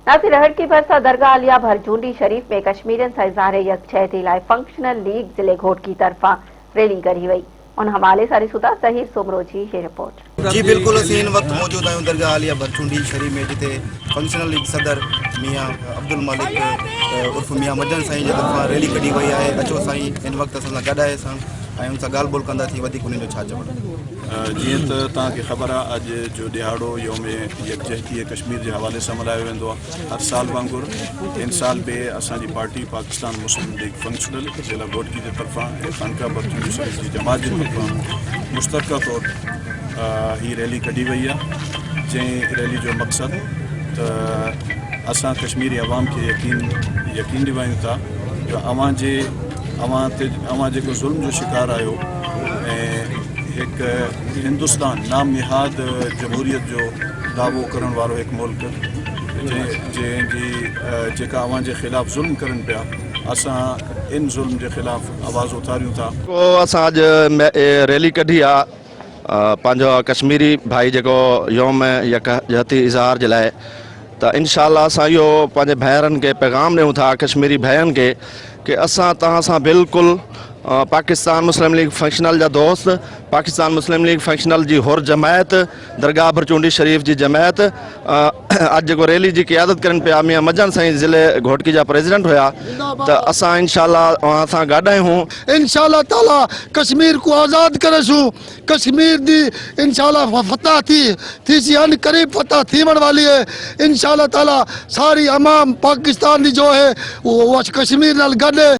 नासिर रहड़ की भरसा दरगाह आलिया भरचूंडी शरीफ में कश्मीरियन सां इज़हार यकजहती लाइ फंक्शनल लीग जिले घोट की तरफा रैली करी वई। उन हवाले सां ॾिसूं था ज़हीर सोमरो जी ये रिपोर्ट। जी बिल्कुल, असीं इन वक्त मौजूद आहियूं दरगाह आलिया भरचूंडी शरीफ में, जिते फंक्शनल लीग सदर मियाँ अब्दुल मालिक उर्फ मियाँ मदन साईं जी तरफां रैली कढी वई आहे। अचो साईं इन वक्त असां सां गॾु आहे ऐं उन सां ॻाल्हि ॿोल कंदा थी वधीक उन्हनि जो छा चवणु। जीअं त तव्हांखे ख़बर आहे, अॼु जो ॾिहाड़ो योम यकजहती कश्मीर जे हवाले सां मल्हायो वेंदो आहे। हर साल वांगुरु इन साल बि असांजी पार्टी पाकिस्तान मुस्लिम लीग फंक्शनल ज़िला घोटकी जे तरफ़ां ऐं खानका भरचूंडी शरीफ जी जमात जे तरफ़ां मुश्तरका तौर ही रैली कढी वई आहे, जंहिं रैली जो मक़सदु त असां कश्मीरी अवाम खे यकीन ॾिवायूं था जो अवां जेको ज़ुल्म जो शिकार आहियो ऐं हिकु हिंदुस्तान नाम निहाद जमहूरियत जो दावो करण वारो हिकु मुल्क जंहिंजी जेका अवां जे ख़िलाफ़ ज़ुल्म करनि पिया, असां इन ज़ुल्म जे ख़िलाफ़ आवाज़ उथारियूं था। असां अॼु रैली कढी आहे पंहिंजो कश्मीरी भाई जेको योम यकजहती इज़हार जे लाइ, त इंशाअल्लाह असां इहो पंहिंजे भाइरनि खे पैगाम ॾियूं था, कश्मीरी भाइरनि खे, कि असां तव्हां सां बिल्कुलु पाकिस्तान मुस्लिम लीग फंक्शनल जा दोस्त, पाकिस्तान मुस्लिम लीग फंक्शनल जी होर जमायत, दरगाह भरचूंडी शरीफ जी जमायत अॼु जेको रैली जी क़ियादत करनि पिया मियाँ मदन साईं ज़िले घोटकी जा प्रेसिडेंट हुआ, त असां इंशाअल्लाह वहाँ सां गॾु आहियूं। इंशाअल्लाह ताला कश्मीर को आज़ाद करेसूं, कश्मीर दी इंशाअल्लाह फतह थी सी अन करीब फतह थीवण वाली है। इंशाअल्लाह ताला सारी अवाम पाकिस्तान दी जो है वो कश्मीर नाल गॾु है।